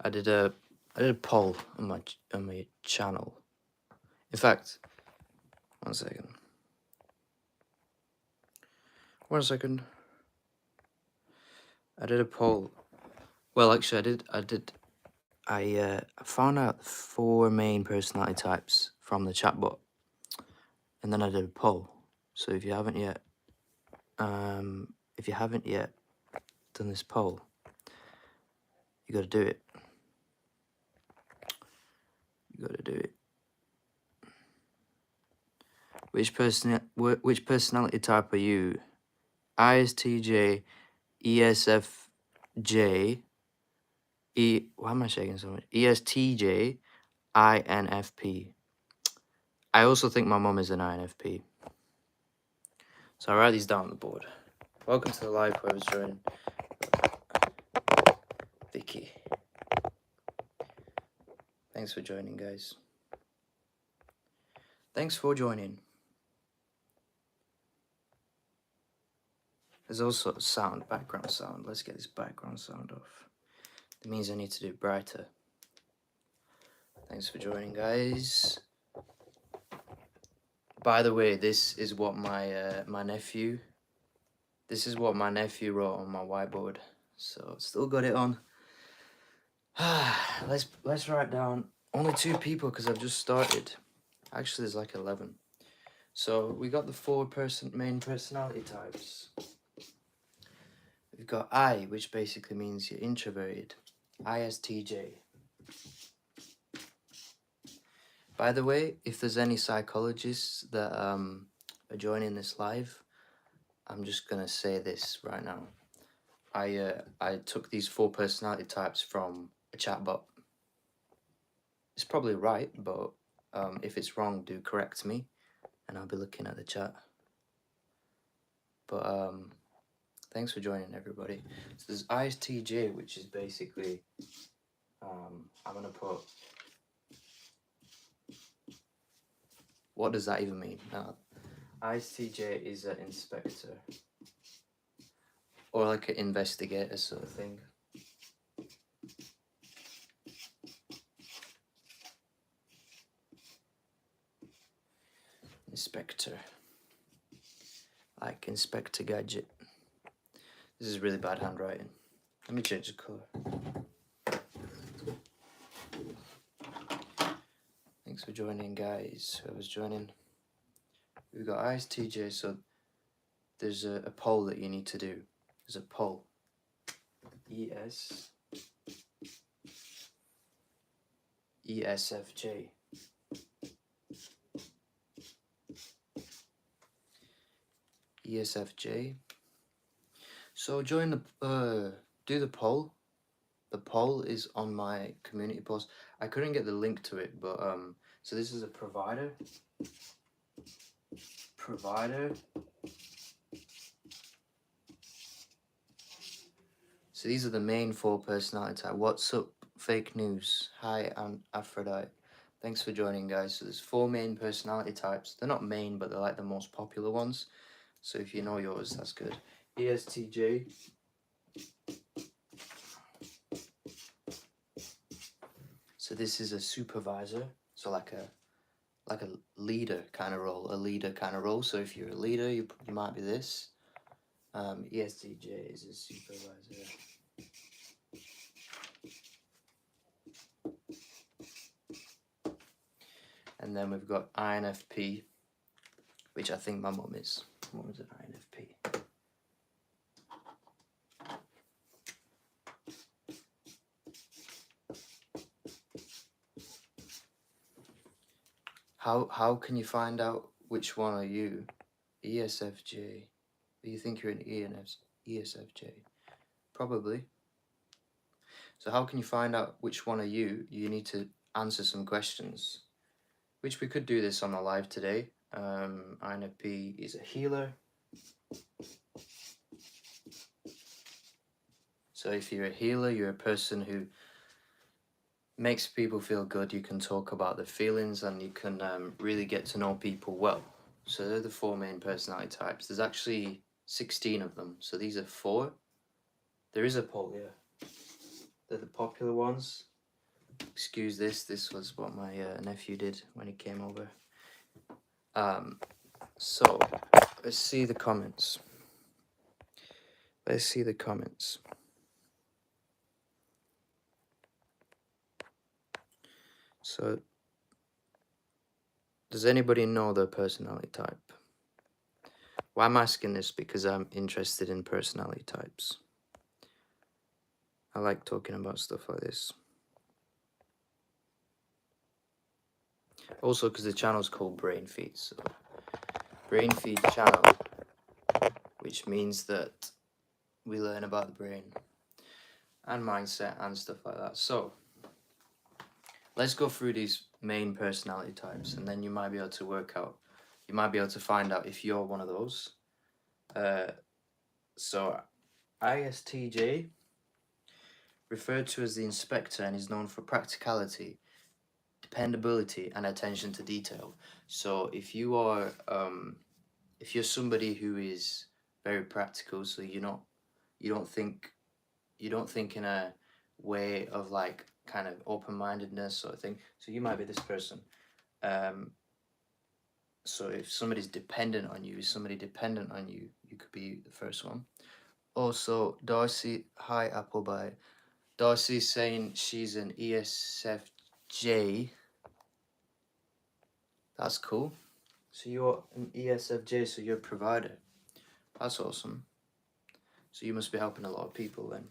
I did a poll on my channel. In fact, one second. I did a poll. Well, actually, I found out 4 main personality types from the chatbot, and then I did a poll. So if you haven't yet done this poll, you got to do it. Which personality type are you? ISTJ, ESFJ, why am I shaking so much? ESTJ, INFP. I also think my mum is an INFP. So I write these down on the board. Welcome to the live, whoever's joining. Vicky. Thanks for joining, guys. Thanks for joining. There's also sound, background sound. Let's get this background sound off. That means I need to do it brighter. Thanks for joining, guys. By the way, this is what my nephew wrote on my whiteboard. So still got it on. Let's write down only 2 people because I've just started. Actually, there's like 11. So we got the 4 main personality types. We've got I, which basically means you're introverted. ISTJ. By the way, if there's any psychologists that are joining this live, I'm just gonna say this right now. I took these 4 personality types from a chatbot. It's probably right, but if it's wrong, do correct me, and I'll be looking at the chat. But thanks for joining, everybody. So there's ISTJ, which is basically I'm gonna put. What does that even mean? ISTJ is an inspector, or like an investigator sort of thing. Inspector. Like Inspector Gadget. This is really bad handwriting. Let me change the colour. Thanks for joining, guys. Whoever's joining. We've got ISTJ, so there's a poll that you need to do. There's a poll. ESFJ. ESFJ. So join the do the poll. The poll is on my community post. I couldn't get the link to it, but so this is a provider. So these are the main 4 personality types. What's up, fake news? Hi, I'm Aphrodite. Thanks for joining, guys. So there's 4 main personality types. They're not main, but they're like the most popular ones. So if you know yours, that's good. ESTJ. So this is a supervisor. So like a leader kind of role. So if you're a leader, you might be this. ESTJ is a supervisor. And then we've got INFP, which I think my mum is. My mum is an INFP. How can you find out which one are you? ESFJ. Do you think you're an ESFJ? Probably. So how can you find out which one are you? You need to answer some questions, which we could do this on the live today. INFP is a healer. So if you're a healer, you're a person who makes people feel good. You can talk about the feelings and you can really get to know people well. So they're the 4 main personality types. There's actually 16 of them. So these are 4. There is a poll, yeah. They're the popular ones. excuse this. This was what my nephew did when he came over. So let's see the comments. Let's see the comments. So, does anybody know their personality type? Well, I'm asking this because I'm interested in personality types. I like talking about stuff like this. Also, because the channel's called Brain Feed, so Brain Feed channel, which means that we learn about the brain and mindset and stuff like that. So, let's go through these main personality types, and then you might be able to work out, you might be able to find out if you're one of those. So, ISTJ, referred to as the inspector, and is known for practicality, dependability, and attention to detail. So if you are if you're somebody who is very practical, so you don't think in a way of like kind of open-mindedness sort of thing, so you might be this person. So if somebody's dependent on you, you could be the first one. Also, Darcy, hi Appleby. Darcy's saying she's an ESFJ. That's cool. So you're an ESFJ, so you're a provider. That's awesome. So you must be helping a lot of people then.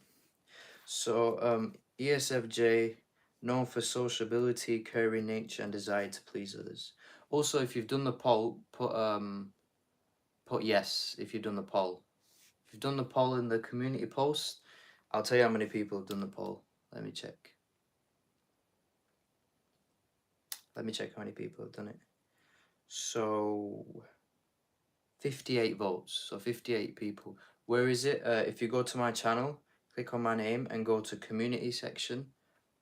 So ESFJ, known for sociability, caring nature, and desire to please others. Also, if you've done the poll, put yes if you've done the poll. If you've done the poll in the community post, I'll tell you how many people have done the poll. Let me check. Let me check how many people have done it. So 58 votes. So 58 people. Where is it? If you go to my channel, click on my name and go to community section.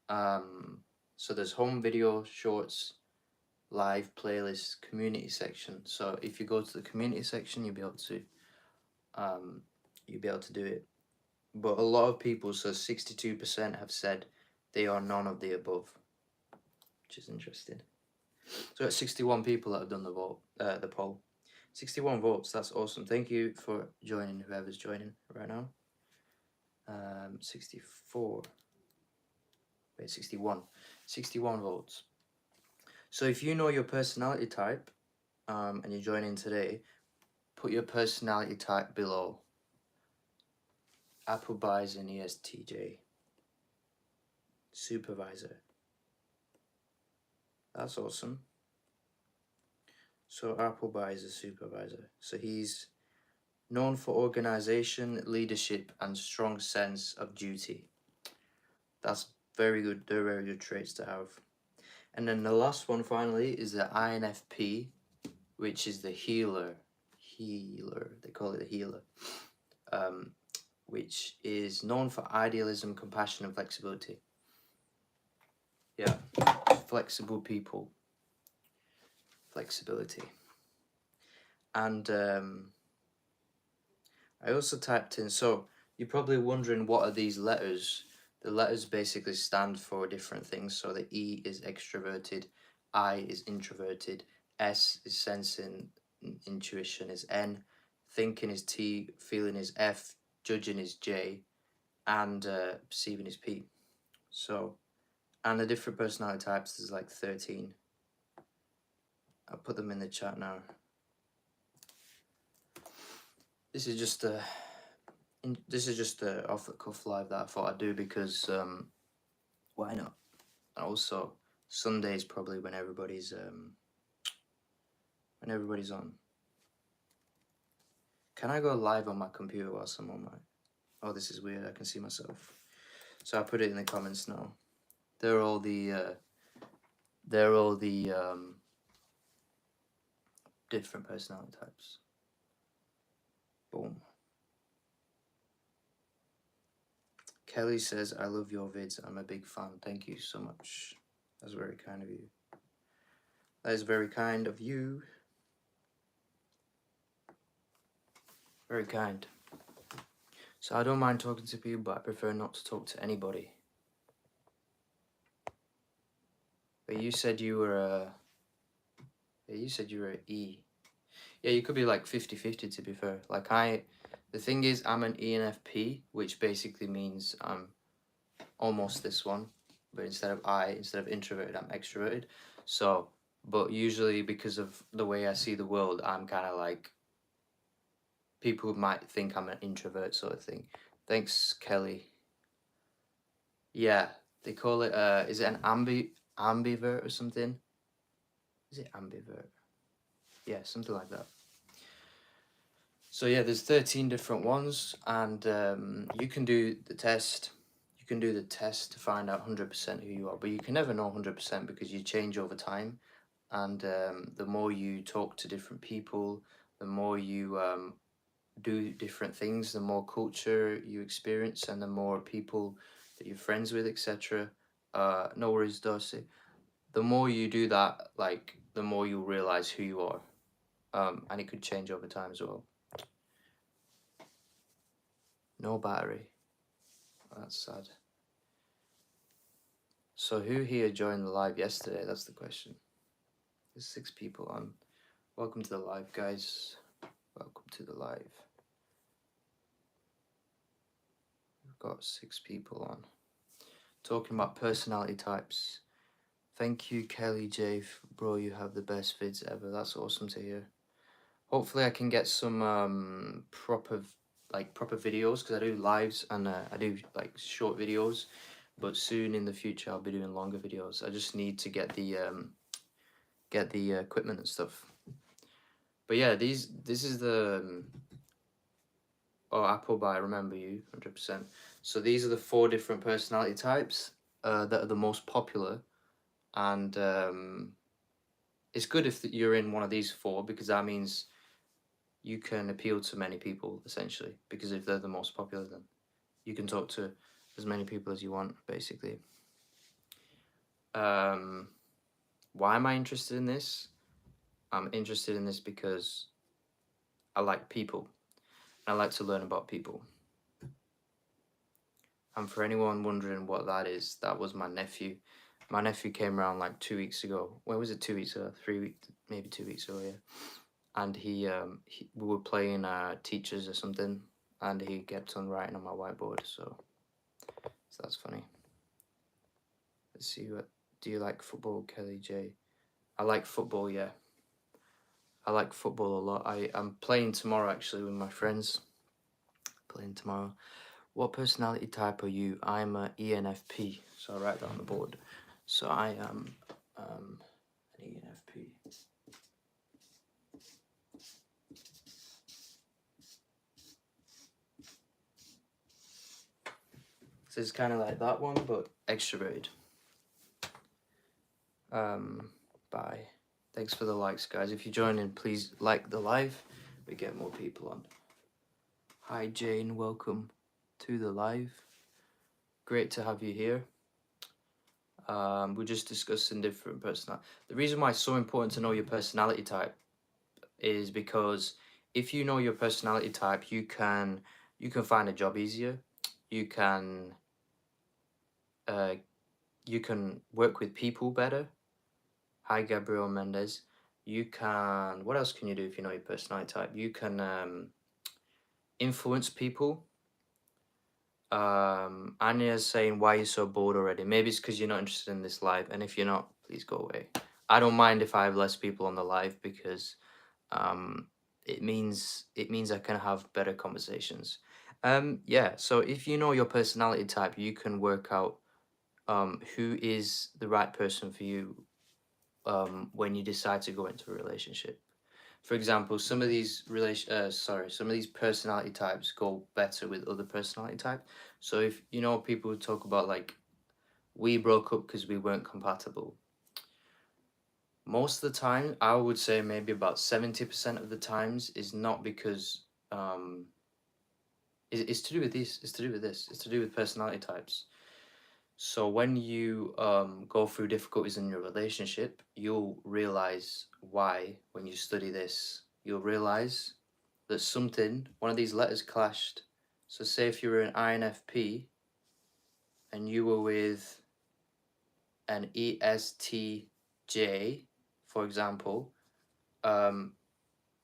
So there's home video, shorts, live playlist, community section. So if you go to the community section, you'll be able to do it. But a lot of people, so 62% have said they are none of the above, which is interesting. So it's 61 people that have done the poll. 61 votes, that's awesome. Thank you for joining, whoever's joining right now. 64. Wait, 61. 61 votes. So if you know your personality type, and you're joining today, put your personality type below. Appleby's an ESTJ. Supervisor. That's awesome. So Appleby is a supervisor. So he's known for organization, leadership, and strong sense of duty. That's very good. They're very good traits to have. And then the last one finally is the INFP, which is the healer. They call it the healer. Which is known for idealism, compassion, and flexibility. Yeah, flexible people. Flexibility. And I also typed in, so you're probably wondering what are these letters. The letters basically stand for different things. So the E is extroverted, I is introverted, S is sensing, intuition is N, thinking is T, feeling is F, judging is J, and perceiving is P. So, and the different personality types, there's like 13. I'll put them in the chat now. This is just a off the cuff live that I thought I'd do because why not? And also Sunday is probably when everybody's on. Can I go live on my computer while I'm on my? Oh, this is weird. I can see myself. So I put it in the comments now. They're all the different personality types. Boom. Kelly says, I love your vids. I'm a big fan. Thank you so much. That's very kind of you. That is very kind of you. Very kind. So I don't mind talking to people, but I prefer not to talk to anybody. But you said you were a. Yeah, you said you were an E. Yeah, you could be like 50-50 to be fair. Like the thing is, I'm an ENFP, which basically means I'm almost this one, but instead of introverted, I'm extroverted. So, but usually because of the way I see the world, I'm kind of like people might think I'm an introvert sort of thing. Thanks, Kelly. Yeah, they call it. Is it an ambivert or something? Is it ambivert? Yeah, something like that. So yeah, there's 13 different ones, and you can do the test. You can do the test to find out 100% who you are, but you can never know 100% because you change over time. And the more you talk to different people, the more you do different things, the more culture you experience, and the more people that you're friends with, etc. No worries, Darcy. The more you do that, like the more you'll realize who you are, and it could change over time as well. No battery. That's sad. So who here joined the live yesterday? That's the question. There's 6 people on. Welcome to the live, guys. Welcome to the live. We've got 6 people on. Talking about personality types. Thank you, Kelly J. Bro, you have the best vids ever. That's awesome to hear. Hopefully I can get some proper videos, because I do lives and I do like short videos, but soon in the future I'll be doing longer videos. I just need to get the equipment and stuff. But yeah, this is the oh, Apple by Remember You 100%. So these are the 4 different personality types that are the most popular, and it's good if you're in one of these 4, because that means you can appeal to many people essentially, because if they're the most popular, then you can talk to as many people as you want basically. Why am I interested in this? I'm interested in this because I like people. I like to learn about people. And for anyone wondering what that is, that was my nephew. My nephew came around like 2 weeks ago. When was it? 2 weeks ago? 3 weeks? Maybe 2 weeks ago, yeah. And we were playing teachers or something, and he kept on writing on my whiteboard. So that's funny. Let's see, what do you like football, Kelly J? I like football, yeah. I like football a lot. I'm playing tomorrow actually with my friends. Playing tomorrow. What personality type are you? I'm a ENFP, so I write that on the board. So I am an ENFP. So it's kind of like that one, but extroverted. Bye. Thanks for the likes, guys. If you join in, please like the live. We get more people on. Hi, Jane. Welcome to the live. Great to have you here. We're just discussing different personality. The reason why it's so important to know your personality type is because if you know your personality type, you can find a job easier. You can work with people better. Hi, Gabriel Mendez. You can. What else can you do if you know your personality type? You can influence people. Anya's saying, why are you so bored already? Maybe it's because you're not interested in this live, and if you're not, please go away. I don't mind if I have less people on the live, because it means I can have better conversations. Yeah, so if you know your personality type, you can work out who is the right person for you when you decide to go into a relationship. For example, some of these personality types go better with other personality type. So if you know, people talk about like, we broke up because we weren't compatible. Most of the time, I would say maybe about 70% of the times is not because it's to do with this. It's to do with this. It's to do with personality types. So when you go through difficulties in your relationship, you'll realize why. When you study this, you'll realize that one of these letters clashed. So say if you were an INFP and you were with an ESTJ, for example, um,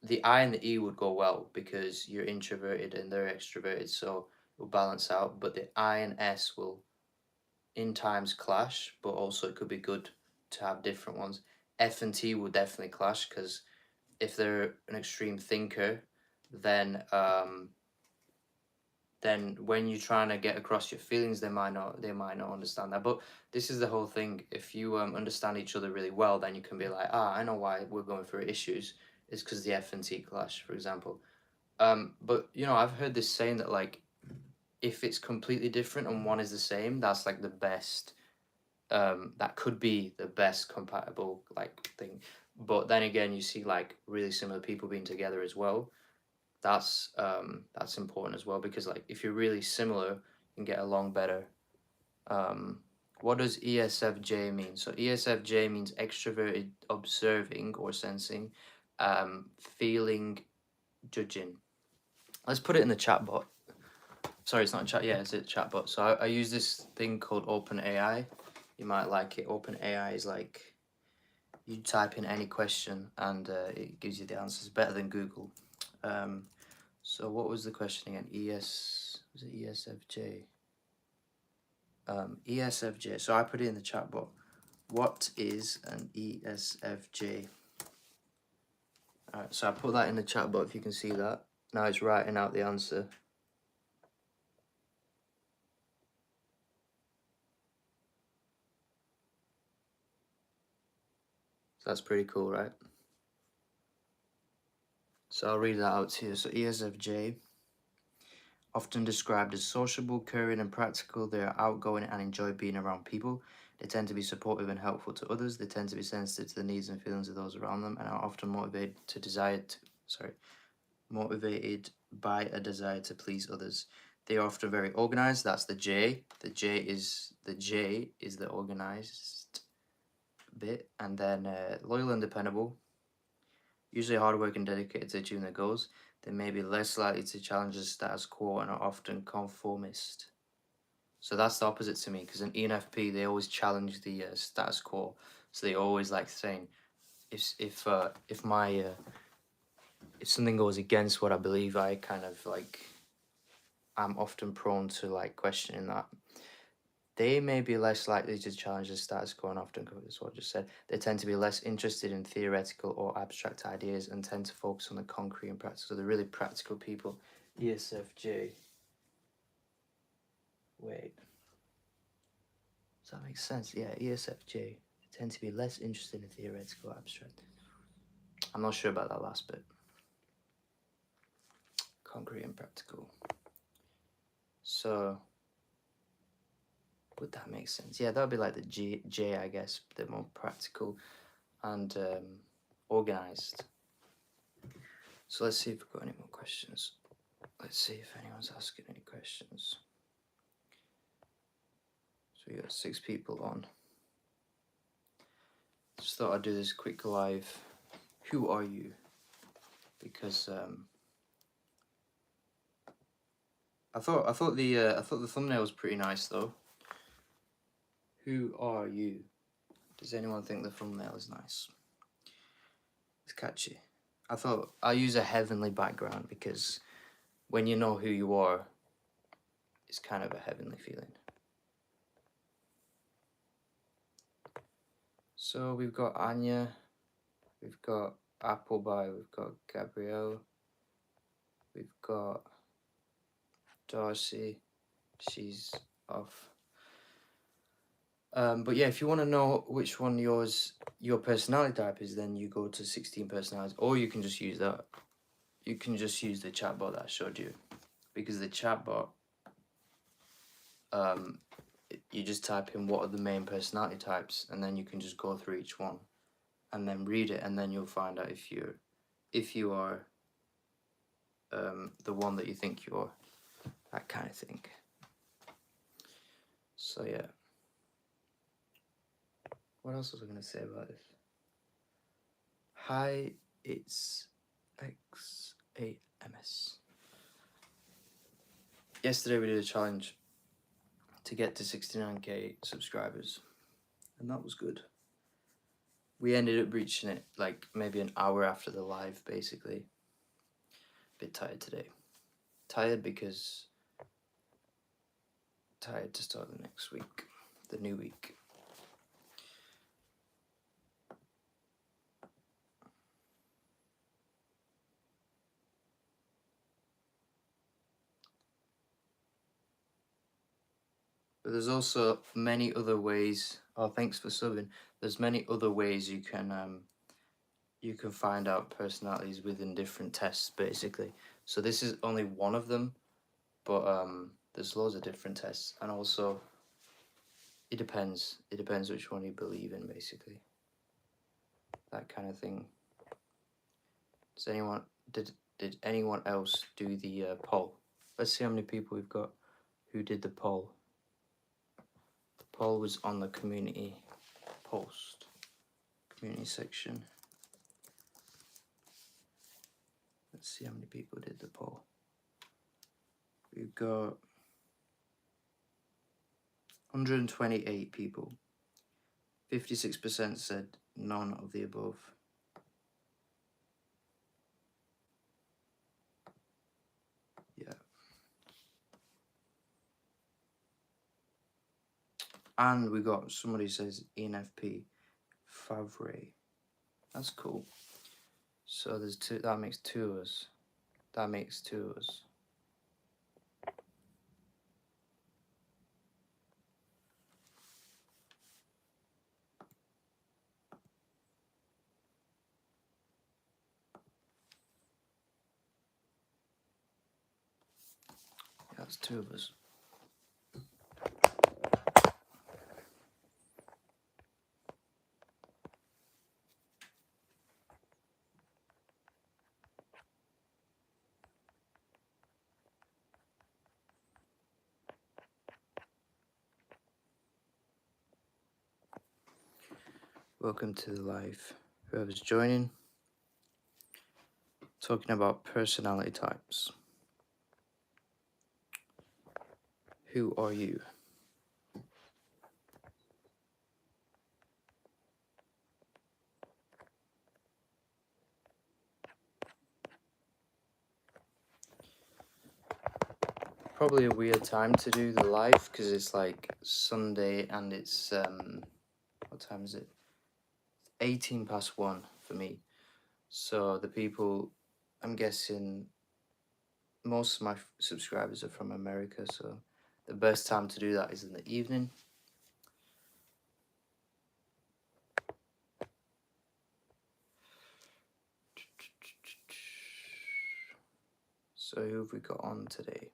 the I and the E would go well because you're introverted and they're extroverted, so it'll balance out. But the I and S will in times clash, but also it could be good to have different ones. F and T will definitely clash because if they're an extreme thinker, then then when you're trying to get across your feelings, they might not understand that. But this is the whole thing. If you understand each other really well, then you can be like, I know why we're going through issues. It's because the F and T clash, for example. But I've heard this saying that like if it's completely different and one is the same, that's like the best. That could be the best compatible like thing. But then again, you see like really similar people being together as well. That's important as well because like if you're really similar, you can get along better. What does ESFJ mean? So ESFJ means extroverted observing or sensing, feeling, judging. Let's put it in the chat bot. Sorry, it's not a chat. Yeah, it's a chat bot. So I use this thing called OpenAI. You might like it. OpenAI is like you type in any question and it gives you the answers. Better than Google. So what was the question again? Was it ESFJ? ESFJ. So I put it in the chat box. What is an ESFJ? Alright, so I put that in the chat box if you can see that. Now it's writing out the answer. So that's pretty cool, right? So I'll read that out to you. So ESFJ, often described as sociable, caring and practical, they are outgoing and enjoy being around people. They tend to be supportive and helpful to others. They tend to be sensitive to the needs and feelings of those around them and are often motivated by a desire to please others. They are often very organized. That's the J. The J is the organized bit, and then loyal and dependable. Usually hardworking and dedicated to achieving their goals. They may be less likely to challenge the status quo and are often conformist. So that's the opposite to me, because in ENFP they always challenge the status quo. So they always like saying, if something goes against what I believe, I kind of like I'm often prone to like questioning that. They may be less likely to challenge the status quo and often, as what I just said, they tend to be less interested in theoretical or abstract ideas and tend to focus on the concrete and practical. So they're really practical people. ESFJ. Wait. Does that make sense? Yeah, ESFJ. They tend to be less interested in theoretical or abstract. I'm not sure about that last bit. Concrete and practical. So would that make sense? Yeah, that would be like the J, I guess. They're more practical and organized. So let's see if we've got any more questions. Let's see if anyone's asking any questions. So we got 6 people on. Just thought I'd do this quick live. Who are you? Because I thought the thumbnail was pretty nice though. Who are you? Does anyone think the thumbnail is nice? It's catchy. I thought I'll use a heavenly background because when you know who you are, it's kind of a heavenly feeling. So we've got Anya, we've got Appleby, we've got Gabrielle, we've got Darcy, she's off. But yeah, if you want to know which one your personality type is, then you go to 16 personalities, or you can just use that. You can just use the chatbot that I showed you, because the chatbot, you just type in what are the main personality types, and then you can just go through each one, and then read it, and then you'll find out if you are the one that you think you are, that kind of thing. So yeah. What else was I going to say about this? Hi, it's XAMS. Yesterday we did a challenge to get to 69k subscribers. and that was good. We ended up reaching it like maybe an hour after the live, basically. Bit tired today. Tired because tired to start the next week, the new week. But there's also many other ways. Oh, thanks for subbing. There's many other ways you can find out personalities within different tests, basically. So this is only one of them, but there's loads of different tests, and also it depends. It depends which one you believe in, basically. That kind of thing. Does anyone did anyone else do the poll? Let's see how many people we've got who did the poll. The poll was on the community post, community section. Let's see how many people did the poll. We've got 128 people. 56% said none of the above. Yeah. And we got somebody says ENFP Favre. That's cool. So there's two. That makes two of us. That makes two of us. Yeah, that's two of us. Welcome to the live. Whoever's joining, talking about personality types. Who are you? Probably a weird time to do the live because it's like Sunday and it's what time is it? 1:18 for me. So the people, I'm guessing most of my subscribers are from America, so the best time to do that is in the evening. So who have we got on today?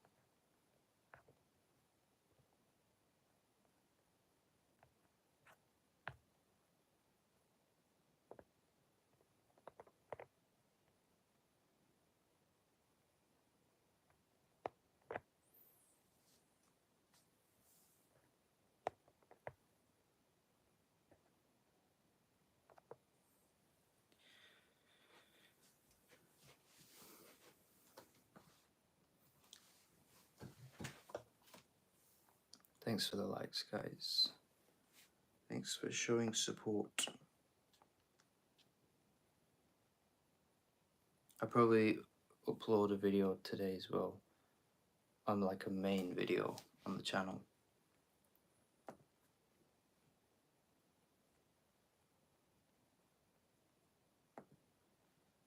Thanks for the likes, guys. Thanks for showing support. I probably upload a video today as well. On like a main video on the channel.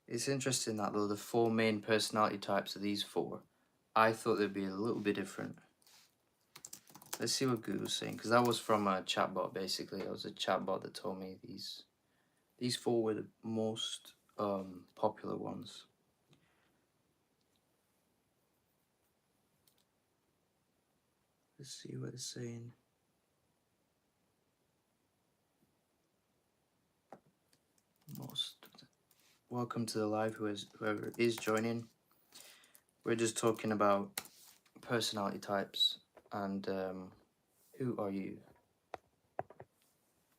It's interesting that though the four main personality types are these four, I thought they'd be a little bit different. Let's see what Google's saying, because that was from a chatbot basically. It was a chatbot that told me these four were the most popular ones. Let's see what it's saying. Most. Welcome to the live, whoever is joining. We're just talking about personality types and who are you?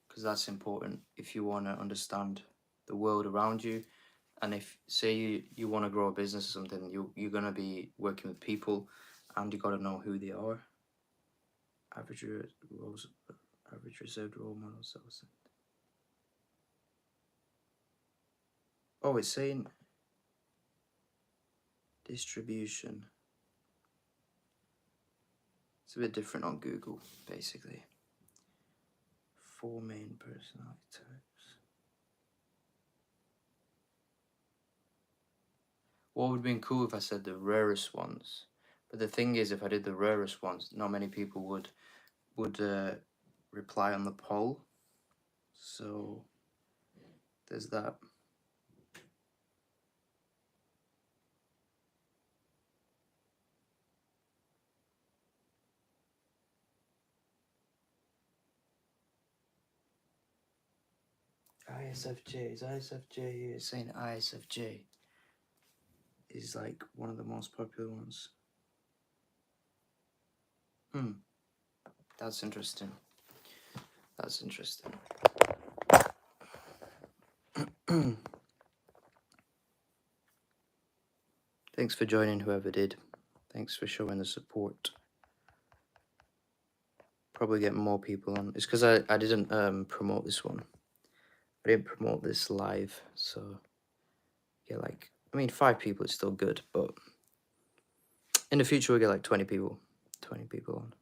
Because that's important if you want to understand the world around you. And if, say, you want to grow a business or something, you're going to be working with people and you got to know who they are. Average average reserved role models. That was it. Oh, it's saying distribution. It's a bit different on Google, basically. 4 main personality types. What would have been cool if I said the rarest ones? But the thing is, if I did the rarest ones, not many people would reply on the poll. So there's that. ISFJ here saying ISFJ is like one of the most popular ones. That's interesting. That's interesting. Thanks for joining, whoever did. Thanks for showing the support. Probably get more people on. It's because I didn't promote this one. I didn't promote this live, so get like, I mean, 5 people is still good, but in the future we'll get like 20 people on,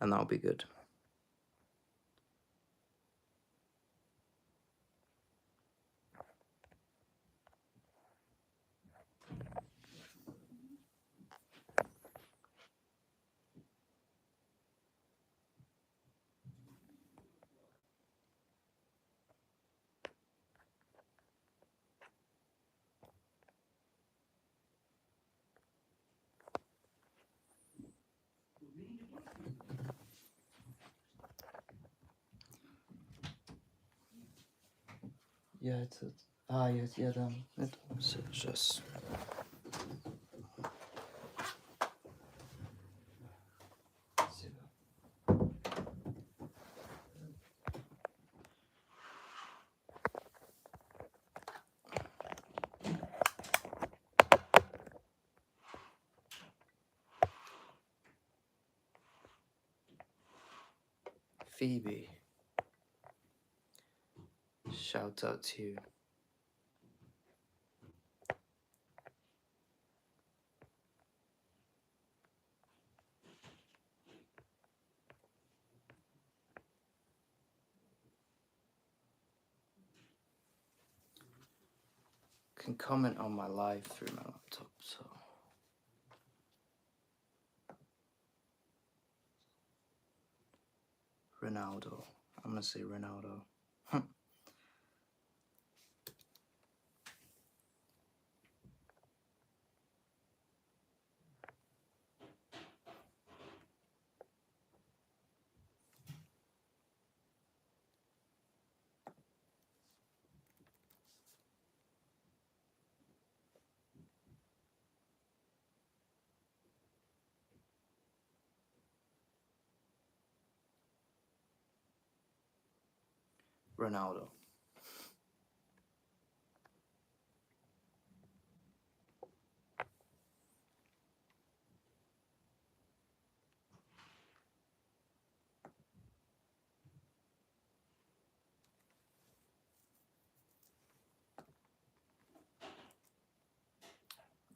and that'll be good. Yeah, it's just Phoebe. Shout out to you. Can comment on my live through my laptop, so Ronaldo. I'm gonna say Ronaldo. Ronaldo.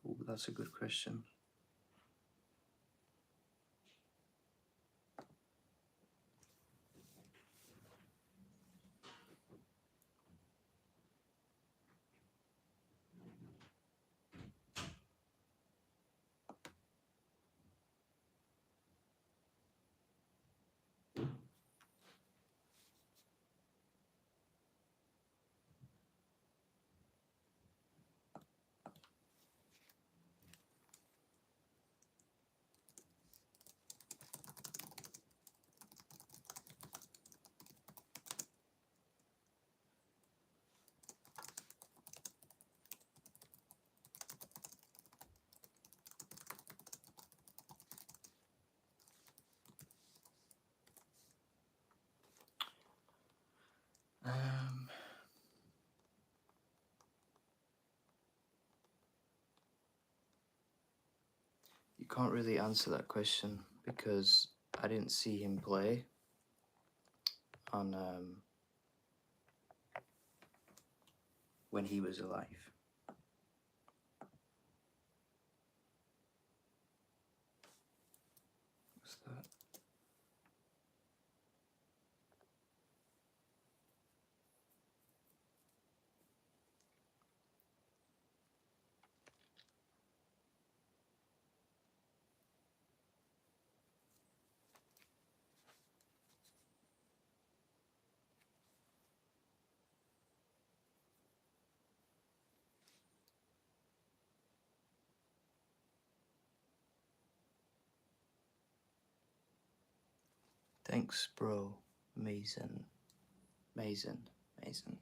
Ooh, that's a good question. You can't really answer that question because I didn't see him play. on when he was alive. What's that? Thanks, bro. Amazing. Amazing. Amazing.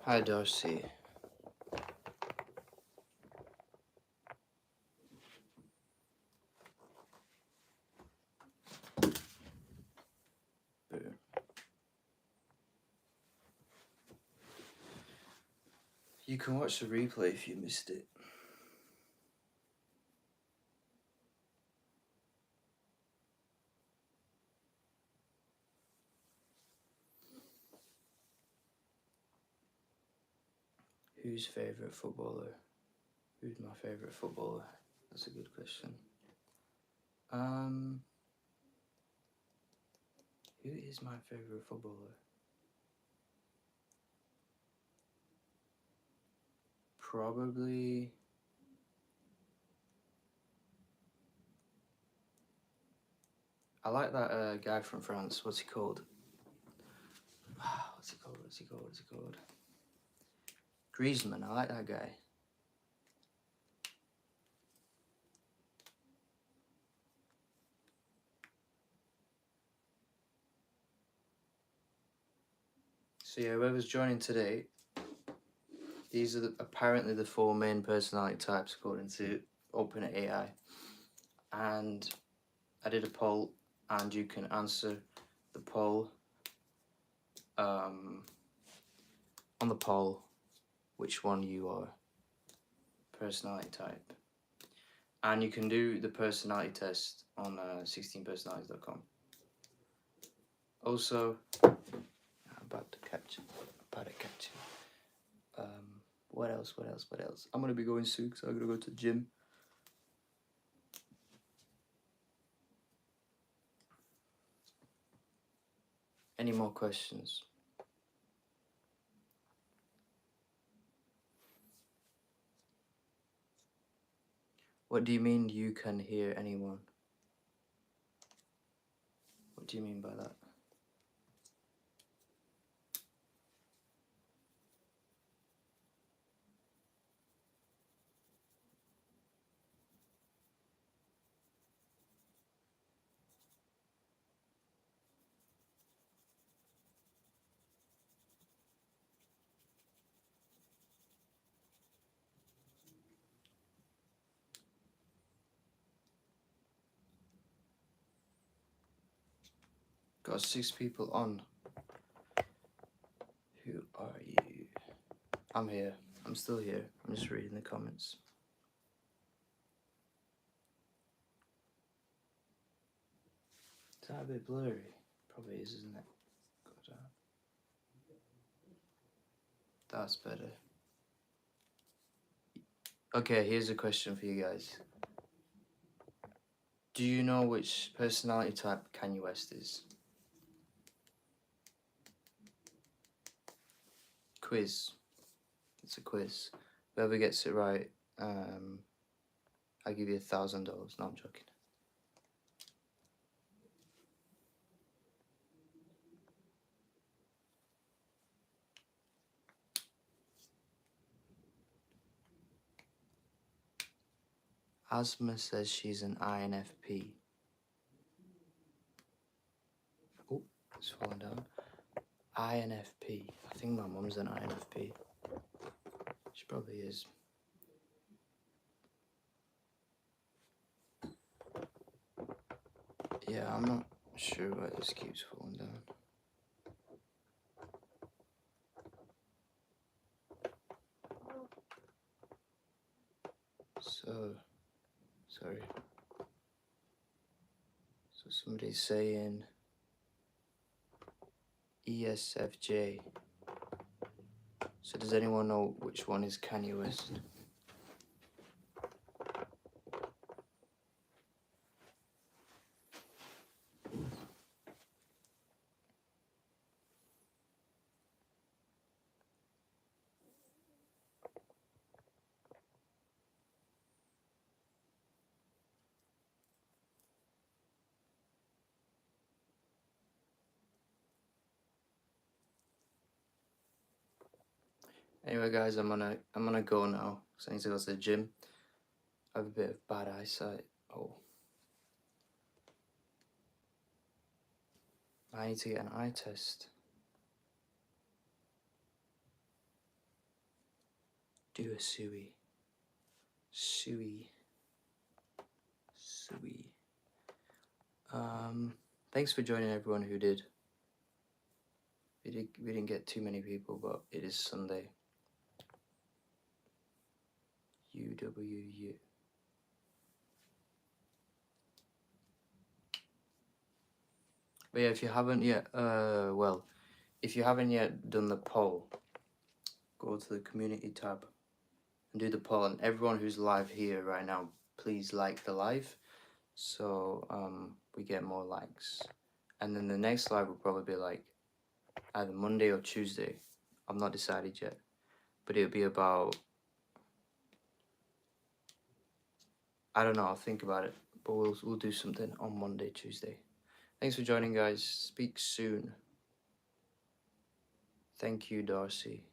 Hi, Darcy. Boom. You can watch the replay if you missed it. Who's favourite footballer? Who's my favourite footballer? That's a good question. Who is my favourite footballer? Probably... I like that guy from France. What's he called? What's he called? What's he called? What's he called? Griezmann. I like that guy. So yeah, whoever's joining today, these are apparently the 4 main personality types according to OpenAI. And I did a poll, and you can answer the poll on the poll which one you are, personality type. And you can do the personality test on 16personalities.com. Also, I'm about to catch. What else? I'm gonna be going soon because I'm gonna go to the gym. Any more questions? What do you mean you can hear anyone? What do you mean by that? Got 6 people on. Who are you? I'm here. I'm still here. I'm just reading the comments. Is that a bit blurry? Probably is, isn't it? That's better. Okay, here's a question for you guys. Do you know which personality type Kanye West is? Quiz. It's a quiz. Whoever gets it right, I'll give you $1,000. No, I'm joking. Asma says she's an INFP. Oh, it's falling down. INFP. I think my mum's an INFP. She probably is. Yeah, I'm not sure why this keeps falling down. So, sorry. So somebody's saying ESFJ. So does anyone know which one is Kanye West? Anyway, guys, I'm gonna go now because I need to go to the gym. I have a bit of bad eyesight. Oh, I need to get an eye test. Do a sui. Thanks for joining everyone who did. We didn't get too many people, but it is Sunday. UWU. But yeah, if you haven't yet, if you haven't yet done the poll, go to the community tab and do the poll. And everyone who's live here right now, please like the live, so we get more likes. And then the next live will probably be like either Monday or Tuesday. I'm not decided yet, but it'll be about, I don't know. I'll think about it, but we'll do something on Monday, Tuesday. Thanks for joining, guys. Speak soon. Thank you, Darcy.